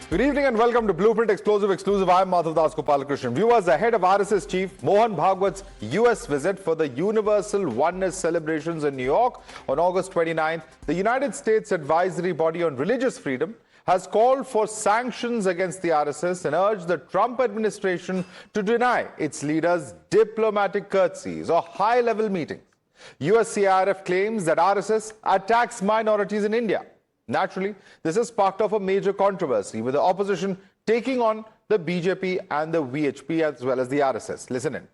Good evening and welcome to Blueprint Explosive Exclusive. I am Madhavdas G. Viewers, ahead of RSS Chief Mohan Bhagwat's US visit for the Universal Oneness celebrations in New York on August 29th, the United States Advisory Body on Religious Freedom has called for sanctions against the RSS and urged the Trump administration to deny its leaders diplomatic courtesies or high-level meetings. USCIRF claims that RSS attacks minorities in India. Naturally, this has sparked off a major controversy, with the opposition taking on the BJP and the VHP as well as the RSS. Listen in.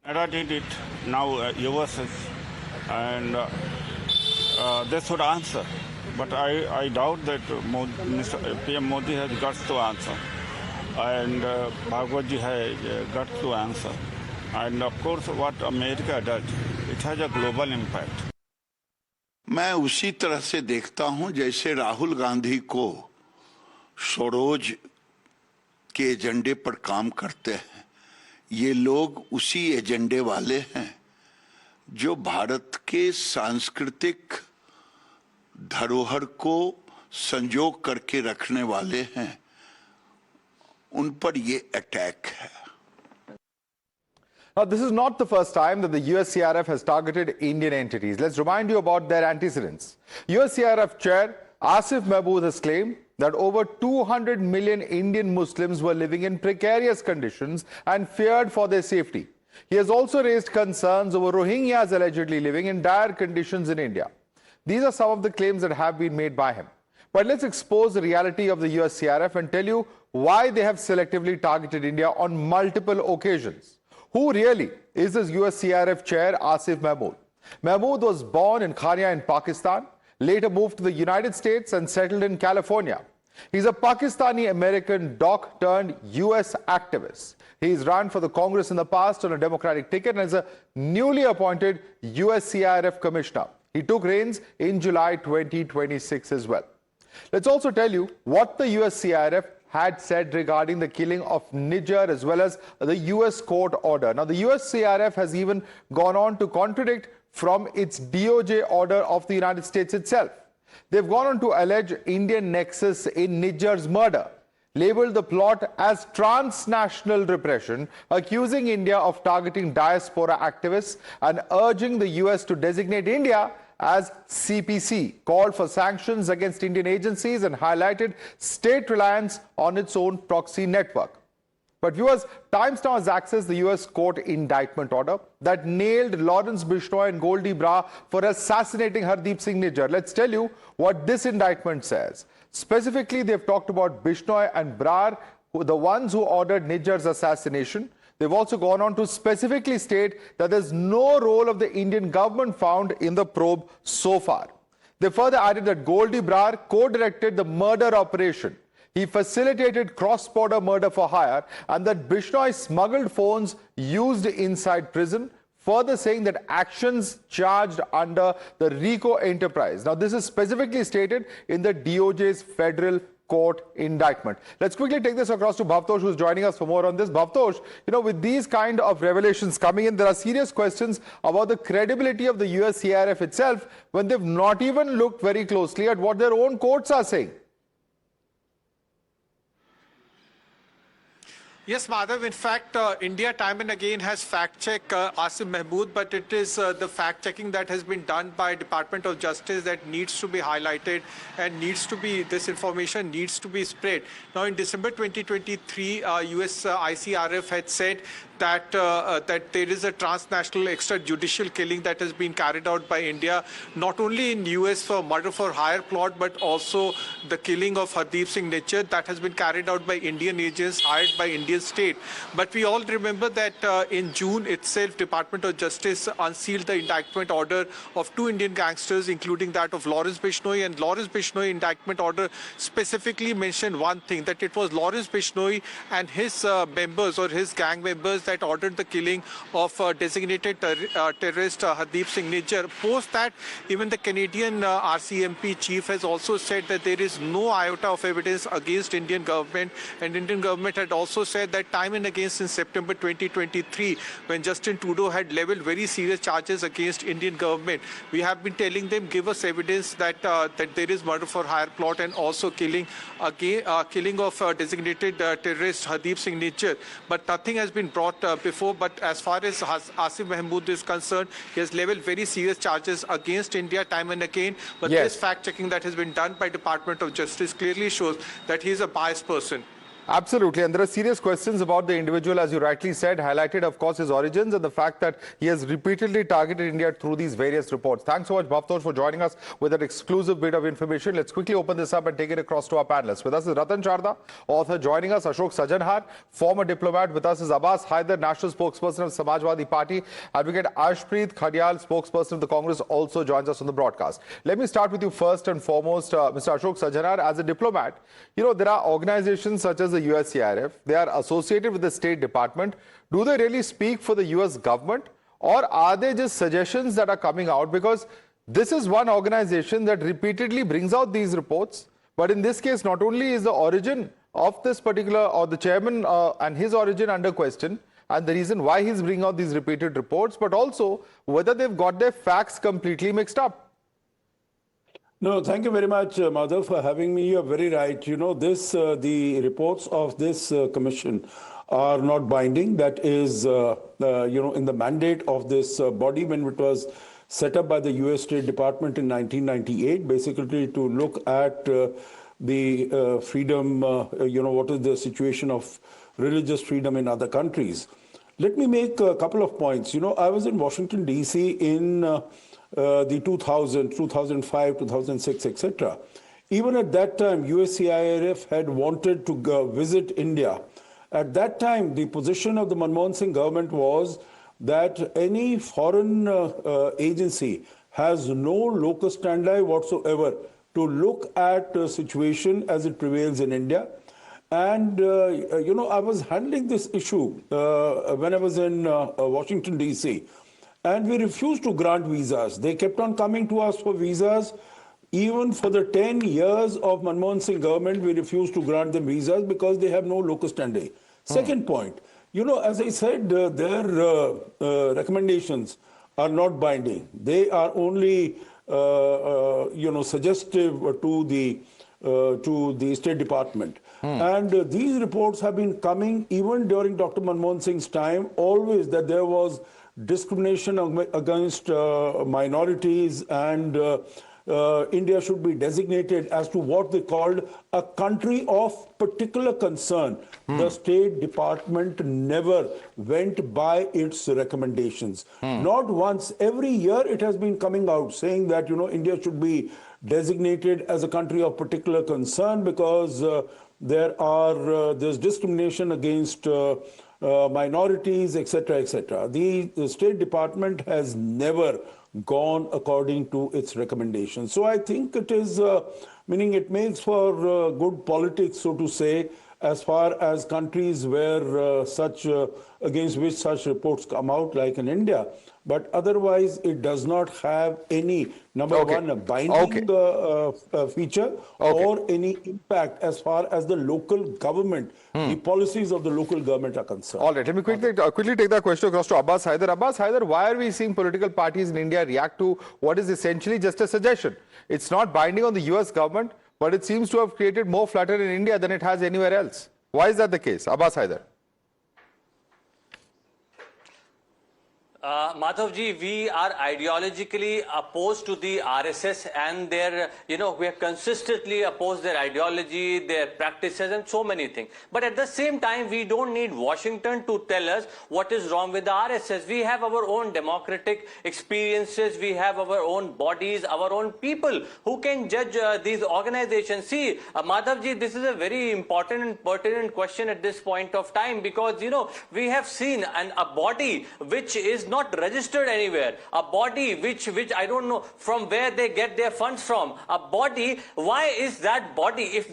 Canada did it, now US is, and they should answer. But I doubt that PM Modi has guts to answer, and Bhagwat Ji has guts to answer. And of course, what America does, it has a global impact. मैं उसी तरह से देखता हूं जैसे राहुल गांधी को सरोज के एजेंडे पर काम करते हैं। ये लोग उसी एजेंडे वाले हैं जो भारत के सांस्कृतिक धरोहर को संजोग करके रखने वाले हैं। उन पर ये अटैक है। Now, this is not the first time that the USCRF has targeted Indian entities. Let's remind you about their antecedents. USCRF Chair Asif Mahmood has claimed that over 200 million Indian Muslims were living in precarious conditions and feared for their safety. He has also raised concerns over Rohingyas allegedly living in dire conditions in India. These are some of the claims that have been made by him. But let's expose the reality of the USCRF and tell you why they have selectively targeted India on multiple occasions. Who really is this USCRF chair, Asif Mahmood? Mahmood was born in Khania in Pakistan, later moved to the United States and settled in California. He's a Pakistani-American doc turned US activist. He's run for the Congress in the past on a Democratic ticket and is a newly appointed USCIRF commissioner. He took reins in July 2026 as well. Let's also tell you what the USCIRF had said regarding the killing of Nijjar as well as the US court order. Now, the USCRF has even gone on to contradict from its DOJ order of the United States itself. They've gone on to allege Indian nexus in Nijjar's murder, labeled the plot as transnational repression, accusing India of targeting diaspora activists and urging the US to designate India as CPC, called for sanctions against Indian agencies and highlighted state reliance on its own proxy network. But viewers, Times now has accessed the US court indictment order that nailed Lawrence Bishnoi and Goldie Brar for assassinating Hardeep Singh Nijjar. Let's tell you what this indictment says. Specifically, they've talked about Bishnoi and Brar, the ones who ordered Nijjar's assassination. They've also gone on to specifically state that there's no role of the Indian government found in the probe so far. They further added that Goldie Brar co-directed the murder operation. He facilitated cross-border murder for hire and that Bishnoi smuggled phones used inside prison, further saying that actions charged under the RICO enterprise. Now, this is specifically stated in the DOJ's federal court indictment. Let's quickly take this across to Bhavtosh, who's joining us for more on this. Bhavtosh, with these kind of revelations coming in, there are serious questions about the credibility of the USCRF itself when they've not even looked very closely at what their own courts are saying. Yes, Madhav. In fact, India time and again has fact-checked Asif Mahmood, but it is the fact-checking that has been done by Department of Justice that needs to be highlighted and this information needs to be spread. Now, in December 2023, US ICRF had said that there is a transnational extrajudicial killing that has been carried out by India, not only in US for murder for hire plot, but also the killing of Hardeep Singh Nijjar that has been carried out by Indian agents hired by Indian state. But we all remember that in June itself, Department of Justice unsealed the indictment order of 2 Indian gangsters, including that of Lawrence Bishnoi. And Lawrence Bishnoi indictment order specifically mentioned one thing, that it was Lawrence Bishnoi and his members or his gang members that ordered the killing of designated terrorist Hardeep Singh Nijjar. Post that, even the Canadian RCMP chief has also said that there is no iota of evidence against Indian government, and Indian government had also said that time and again since September 2023, when Justin Trudeau had leveled very serious charges against Indian government, we have been telling them, give us evidence that that there is murder for hire plot and also killing of designated terrorist Hardeep Singh Nijjar, but nothing has been brought before. But as far as Asif Mahmood is concerned, he has leveled very serious charges against India time and again. But Yes. this fact-checking that has been done by Department of Justice clearly shows that he is a biased person. Absolutely, and there are serious questions about the individual, as you rightly said, highlighted, of course, his origins and the fact that he has repeatedly targeted India through these various reports. Thanks so much, Bhavtosh, for joining us with that exclusive bit of information. Let's quickly open this up and take it across to our panelists. With us is Ratan Charda, author. Joining us, Ashok Sajanhar, former diplomat. With us is Abbas Haider, national spokesperson of Samajwadi Party. Advocate Ashpreet Khadial, spokesperson of the Congress, also joins us on the broadcast. Let me start with you first and foremost, Mr. Ashok Sajanhar. As a diplomat, you know, there are organizations such as the USCIRF, they are associated with the State Department. Do they really speak for the US government, or are they just suggestions that are coming out? Because this is one organization that repeatedly brings out these reports, but in this case, not only is the origin of this particular, or the chairman and his origin under question, and the reason why he's bringing out these repeated reports, but also whether they've got their facts completely mixed up. No, thank you very much, Madhav, for having me. You're very right. You know, the reports of this commission are not binding. That is, in the mandate of this body when it was set up by the US State Department in 1998, basically to look at the freedom, what is the situation of religious freedom in other countries. Let me make a couple of points. You know, I was in Washington, D.C. in the 2000, 2005, 2006, etc. Even at that time, USCIRF had wanted to visit India. At that time, the position of the Manmohan Singh government was that any foreign agency has no locus standi whatsoever to look at the situation as it prevails in India. And, I was handling this issue when I was in Washington, D.C., and we refused to grant visas. They kept on coming to us for visas. Even for the 10 years of Manmohan Singh government, we refused to grant them visas because they have no locus standi. Second point, you know, as I said, their recommendations are not binding. They are only, suggestive to the State Department. And these reports have been coming even during Dr. Manmohan Singh's time, always that there was discrimination against minorities, and India should be designated as to what they called a country of particular concern. The State Department never went by its recommendations. Not once. Every year it has been coming out saying that, India should be designated as a country of particular concern because there's discrimination against minorities, etc., etc. The State Department has never gone according to its recommendations. So I think it is, meaning it makes for good politics, so to say, as far as countries where against which such reports come out, like in India. But otherwise, it does not have any, number one, a binding feature or any impact as far as the local government, the policies of the local government are concerned. All right, let me quickly take that question across to Abbas Haider. Abbas Haider, why are we seeing political parties in India react to what is essentially just a suggestion? It's not binding on the US government, but it seems to have created more flutter in India than it has anywhere else. Why is that the case? Abbas Haider. Madhav Ji, we are ideologically opposed to the RSS and their, we have consistently opposed their ideology, their practices and so many things. But at the same time, we don't need Washington to tell us what is wrong with the RSS. We have our own democratic experiences, we have our own bodies, our own people who can judge these organizations. See, Madhav Ji, this is a very important and pertinent question at this point of time because, we have seen a body which is not registered anywhere. A body which I don't know from where they get their funds from. A body, why is that body? If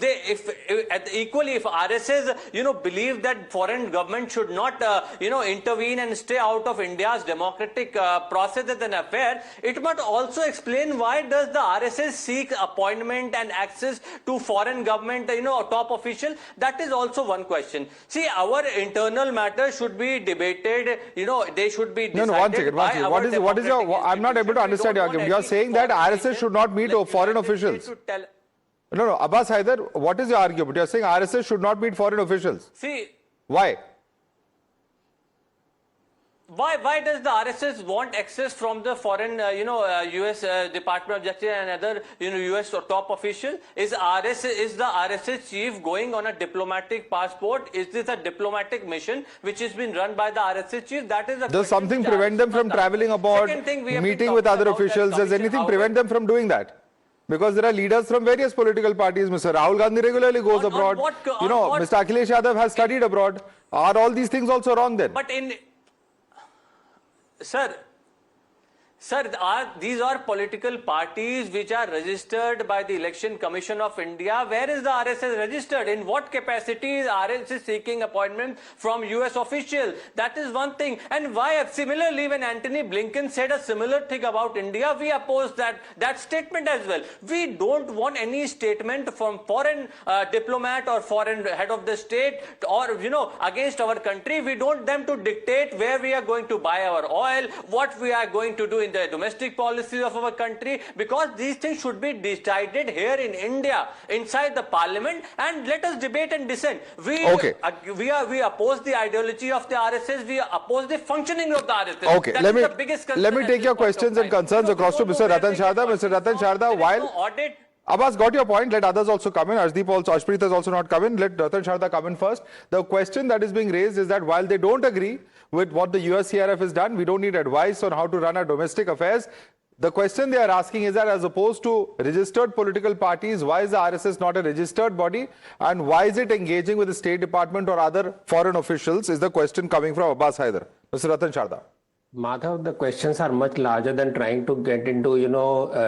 RSS, believe that foreign government should not, intervene and stay out of India's democratic processes and affair, it must also explain why does the RSS seek appointment and access to foreign government, top official. That is also one question. See, our internal matters should be debated, they should be decided. No, one second. What is your, I'm not able to understand your argument. You are saying that RSS should not meet foreign officials. No, Abbas Haider, what is your argument? You are saying RSS should not meet foreign officials. See, why? Why does the RSS want access from the foreign, US Department of Justice and other, US or top official? Is the RSS chief going on a diplomatic passport? Is this a diplomatic mission which has been run by the RSS chief? That is a Does something prevent them from traveling abroad, meeting with other officials? Does anything prevent them from doing that? Because there are leaders from various political parties. Mr. Rahul Gandhi regularly goes abroad. Mr. Akhilesh Yadav has studied abroad. Are all these things also wrong then? But Sir, these are political parties which are registered by the Election Commission of India. Where is the RSS registered? In what capacity is RSS seeking appointment from US official? That is one thing. And why, similarly, when Antony Blinken said a similar thing about India, we opposed that statement as well. We don't want any statement from foreign diplomat or foreign head of the state or, against our country. We don't want them to dictate where we are going to buy our oil, what we are going to do in the domestic policies of our country, because these things should be decided here in India, inside the parliament, and let us debate and dissent. We oppose the ideology of the RSS, we oppose the functioning of the RSS. Okay, let me take your questions and concerns across to Mr. Ratan Sharda. Mr. Ratan Sharda, while Abbas got your point, let others also come in. Ashpreet has also not come in. Let Ratan Sharda come in first. The question that is being raised is that while they don't agree with what the USCRF has done, we don't need advice on how to run our domestic affairs. The question they are asking is that as opposed to registered political parties, why is the RSS not a registered body? And why is it engaging with the State Department or other foreign officials is the question coming from Abbas Haider. Mr. Ratan Sharda. Madhav, the questions are much larger than trying to get into,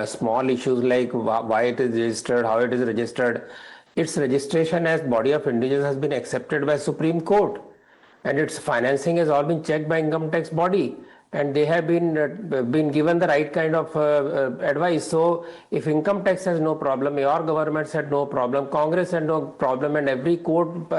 small issues like why it is registered, how it is registered. Its registration as body of individuals has been accepted by Supreme Court, and its financing has all been checked by income tax body, and they have been given the right kind of advice. So if income tax has no problem, your government had no problem, Congress had no problem, and every court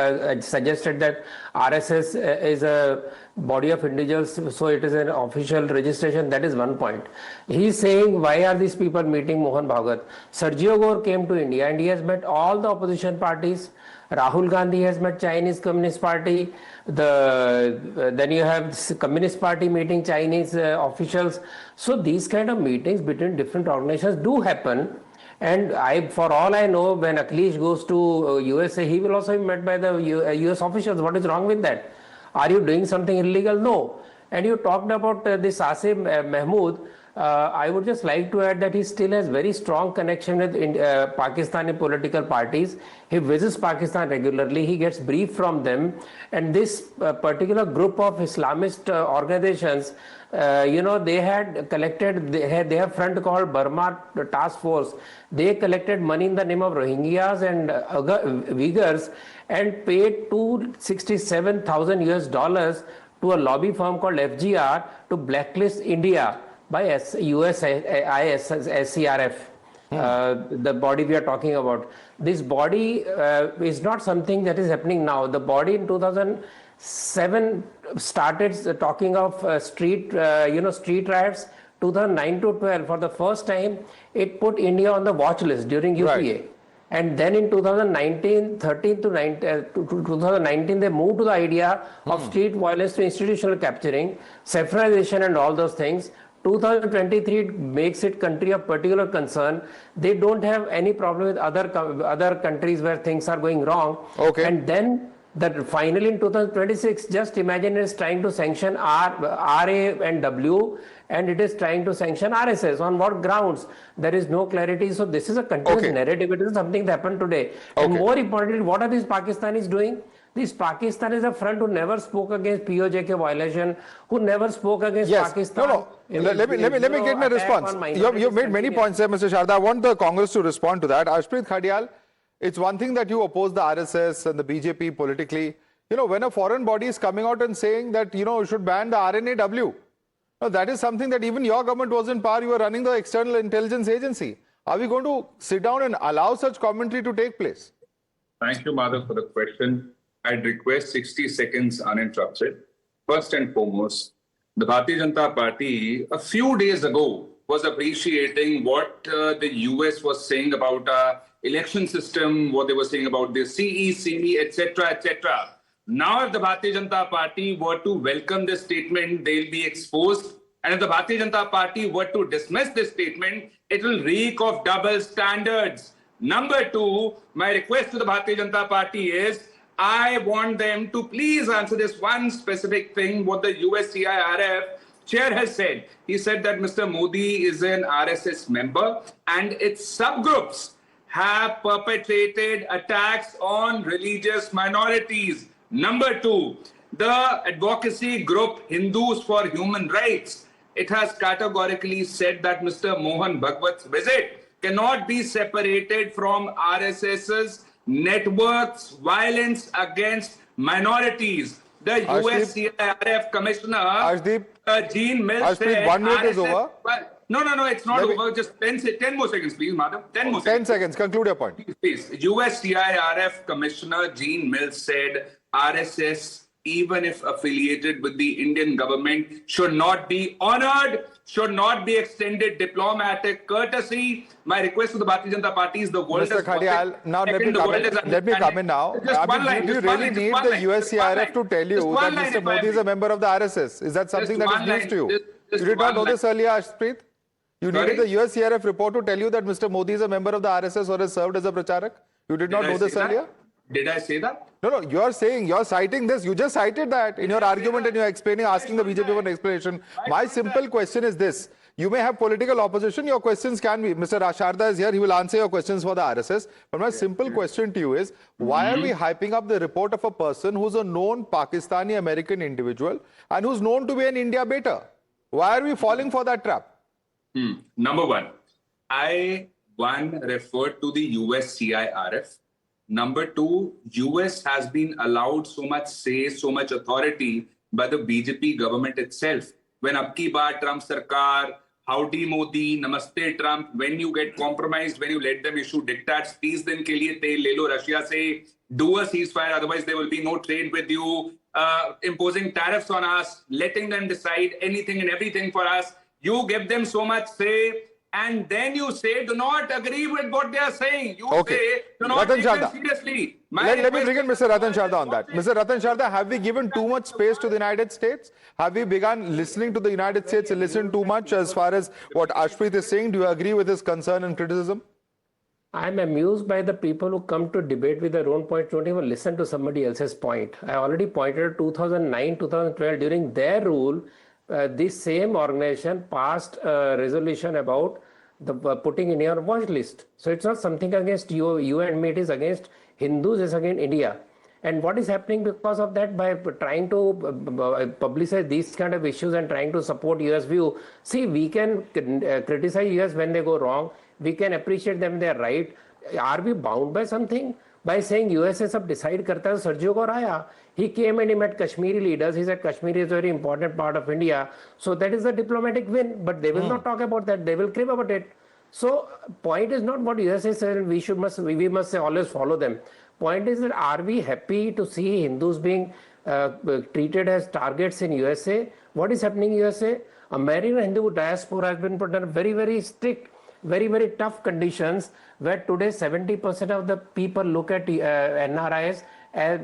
suggested that RSS is a body of individuals, so it is an official registration. That is one point. He is saying, why are these people meeting Mohan Bhagwat? Sergio Gore came to India and he has met all the opposition parties. Rahul Gandhi has met Chinese Communist Party. Then you have Communist Party meeting Chinese officials. So these kind of meetings between different organizations do happen. And for all I know, when Akhilesh goes to USA, he will also be met by the US officials. What is wrong with that? Are you doing something illegal? No. And you talked about this Asif Mahmood. I would just like to add that he still has very strong connection with Pakistani political parties. He visits Pakistan regularly. He gets briefed from them. And this particular group of Islamist organizations, they had collected, they have a front called Burma Task Force. They collected money in the name of Rohingyas and Uyghurs and paid $267,000 US to a lobby firm called FGR to blacklist India by USCIRF, the body we are talking about. This body is not something that is happening now. The body in 2007 started talking of street riots. 2009 to 12, for the first time, it put India on the watch list during UPA. Right. And then in 2019, they moved to the idea of street violence to institutional capturing, secularization and all those things. 2023 makes it country of particular concern. They don't have any problem with other countries where things are going wrong. Okay. And then finally in 2026, just imagine it is trying to sanction RA and W, and it is trying to sanction RSS. On what grounds? There is no clarity. So this is a continuous narrative. It is something that happened today. And more importantly, what are these Pakistanis doing? This Pakistan is a front who never spoke against POJK violation, who never spoke against Yes. Pakistan. No. Let me get my response. You've made many points there, Mr. Sharda. I want the Congress to respond to that. Ashpreet Khadial, it's one thing that you oppose the RSS and the BJP politically. When a foreign body is coming out and saying that, you should ban the RNAW, that is something that even your government was in power. You were running the external intelligence agency. Are we going to sit down and allow such commentary to take place? Thank you, Madhav, for the question. I'd request 60 seconds uninterrupted. First and foremost, the Bharatiya Janata Party a few days ago was appreciating what the US was saying about our election system, what they were saying about the CEC, etc., etc. Now, if the Bharatiya Janata Party were to welcome this statement, they'll be exposed. And if the Bharatiya Janata Party were to dismiss this statement, it will reek of double standards. Number two, my request to the Bharatiya Janata Party is, I want them to please answer this one specific thing, what the USCIRF chair has said. He said that Mr. Modi is an RSS member and its subgroups have perpetrated attacks on religious minorities. Number two, the advocacy group Hindus for Human Rights, it has categorically said that Mr. Mohan Bhagwat's visit cannot be separated from RSS's networks violence against minorities. The USCRF Commissioner Jean Mills said 1 minute is over. No, it's not over. Just 10 more seconds, please, madam. 10 more 10 seconds. Conclude your point. Please. USCIRF Commissioner Jean Mills said RSS, even if affiliated with the Indian government, should not be honored, should not be extended diplomatic courtesy. My request to the Bharatiya Janata Party is the world Mr. Khadial, now let me come in now. Do you really need the USCRF to tell you that Mr. Modi is a member of the RSS? Is that something that is news to you? You did not know this earlier, Ashpreet? You needed the USCRF report to tell you that Mr. Modi is a member of the RSS or has served as a pracharak? You did not know this earlier? Did I say that? No, you're citing this. You just cited that in your argument and you're explaining, asking the BJP for an explanation. My simple question is this. You may have political opposition. Your questions can be. Mr. Sharda is here. He will answer your questions for the RSS. But my simple question to you is, why are we hyping up the report of a person who's a known Pakistani-American individual and who's known to be an India beta? Why are we falling for that trap? Number one, I referred to the USCIRF. Number two, US has been allowed so much say, so much authority by the BJP government itself. When Abki Baar Trump Sarkar, Howdy Modi, Namaste Trump, when you get compromised, when you let them issue diktats, 30 din ke liye tel le lo Russia se, do a ceasefire, otherwise there will be no trade with you, imposing tariffs on us, letting them decide anything and everything for us. You give them so much say, and then you say, do not agree with what they are saying. You say, do not take them seriously. Let me bring in Mr. Ratan Sharda on that. Mr. Ratan Sharda, have we given too much space to the United States? Have we begun listening to the United States and listen too much as far as what Ashpreet is saying? Do you agree with his concern and criticism? I'm amused by the people who come to debate with their own point, don't even listen to somebody else's point. I already pointed 2009, 2012, during their rule, this same organization passed a resolution about the putting in your watch list. So it's not something against you and me, it is against Hindus, it's against India. And what is happening because of that, by trying to publicize these kind of issues and trying to support US view, see, we can criticize US when they go wrong, we can appreciate them, they're right. Are we bound by something? By saying USA sab decide karta hai, Sergio Gaur aaya. He came and he met Kashmiri leaders. He said Kashmir is a very important part of India. So that is a diplomatic win. But they will not talk about that. They will crib about it. So point is not what USA said. We must say always follow them. Point is that are we happy to see Hindus being treated as targets in USA? What is happening in USA? American Hindu diaspora has been put under very, very strict, very, very tough conditions, where today 70% of the people look at NRIs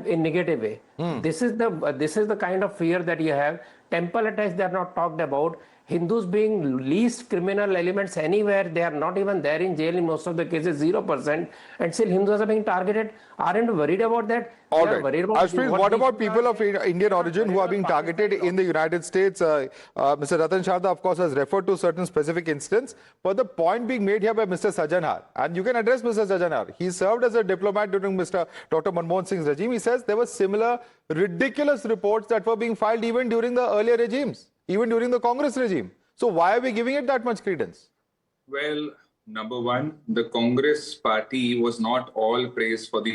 in negative way. This is the kind of fear that you have. Temple attacks, they are not talked about. Hindus being least criminal elements anywhere, they are not even there in jail in most of the cases, 0%, and still Hindus are being targeted. Aren't worried about that? All right. Ashpreet, what about people of Indian origin who are being targeted in the United States? Mr. Ratan Sharda, of course, has referred to certain specific incidents. But the point being made here by Mr. Sajanhar, and you can address Mr. Sajanhar. He served as a diplomat during Dr. Manmohan Singh's regime. He says there were similar ridiculous reports that were being filed even during the earlier regimes, even during the Congress regime. So why are we giving it that much credence? Well, number one, the Congress party was not all praised for the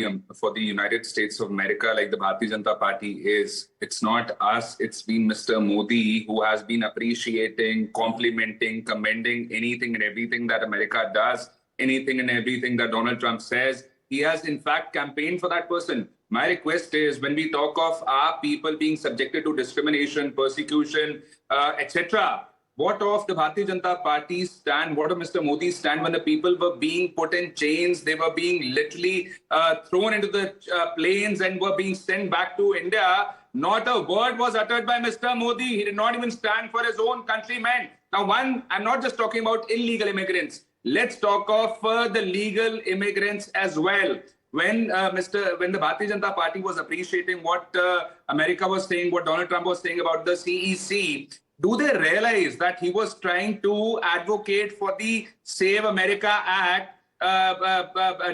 United States of America like the Bharatiya Janata Party is. It's not us. It's been Mr. Modi who has been appreciating, complimenting, commending anything and everything that America does, anything and everything that Donald Trump says. He has, in fact, campaigned for that person. My request is, when we talk of our people being subjected to discrimination, persecution, etc., what of the Bharatiya Janata Party's stand? What of Mr. Modi's stand when the people were being put in chains? They were being literally thrown into the planes and were being sent back to India. Not a word was uttered by Mr. Modi. He did not even stand for his own countrymen. Now, I'm not just talking about illegal immigrants. Let's talk of the legal immigrants as well. When the Bharatiya Janata Party was appreciating what America was saying, what Donald Trump was saying about the CEC, do they realize that he was trying to advocate for the Save America Act,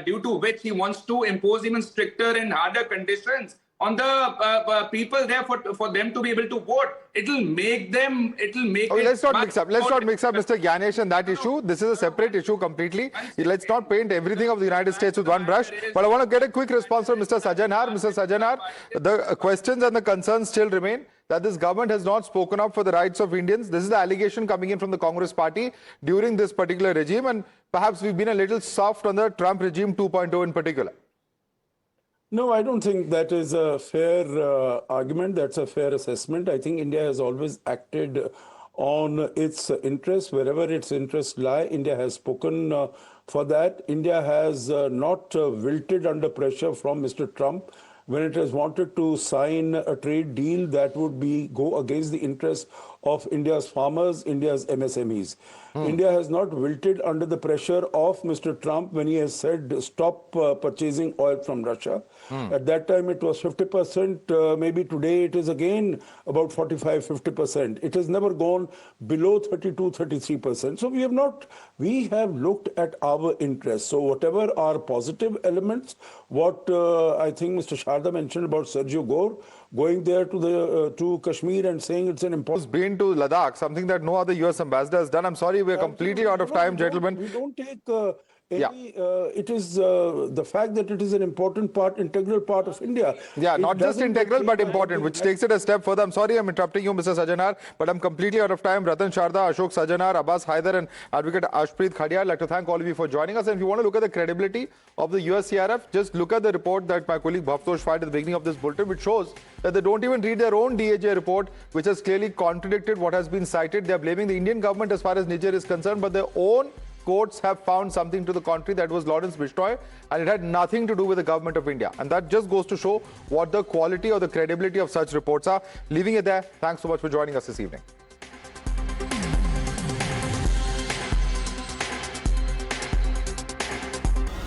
due to which he wants to impose even stricter and harder conditions on the people there for them to be able to vote? It'll make let's not mix up Mr. Gyanesh and that issue. This is a separate issue completely. Let's not paint everything of the United States with one brush. But I want to get a quick response from Mr. Sajanhar. Mr. Sajanhar, the questions and the concerns still remain that this government has not spoken up for the rights of Indians. This is the allegation coming in from the Congress party during this particular regime, and perhaps we've been a little soft on the Trump regime 2.0 in particular. No, I don't think that is a fair argument. That's a fair assessment. I think India has always acted on its interests. Wherever its interests lie, India has spoken for that. India has not wilted under pressure from Mr. Trump when it has wanted to sign a trade deal that would go against the interests of India's farmers, India's MSMEs. India has not wilted under the pressure of Mr. Trump when he has said stop purchasing oil from Russia. At that time it was 50%, maybe today it is again about 45-50%. It has never gone below 32-33%. So we have looked at our interests. So whatever are positive elements, what I think Mr. Sharda mentioned about Sergio Gore, going there to Kashmir and saying it's an important... Been to Ladakh, something that no other US ambassador has done. I'm sorry, we're completely out of time, gentlemen. We don't take any... it is the fact that it is an important part, integral part of India. Yeah, not just integral, but important, which takes it a step further. I'm sorry I'm interrupting you, Mr. Sajanhar, but I'm completely out of time. Ratan Sharda, Ashok Sajanhar, Abbas Haider, and Advocate Ashpreet Khadia, I'd like to thank all of you for joining us. And if you want to look at the credibility of the USCRF, just look at the report that my colleague Bhavtosh filed at the beginning of this bulletin, which shows that they don't even read their own DAJ report, which has clearly contradicted what has been cited. They're blaming the Indian government as far as Nijjar is concerned, but their own courts have found something to the contrary. That was Lawrence Bishtoi, and it had nothing to do with the government of India. And that just goes to show what the quality or the credibility of such reports are. Leaving it there, thanks so much for joining us this evening.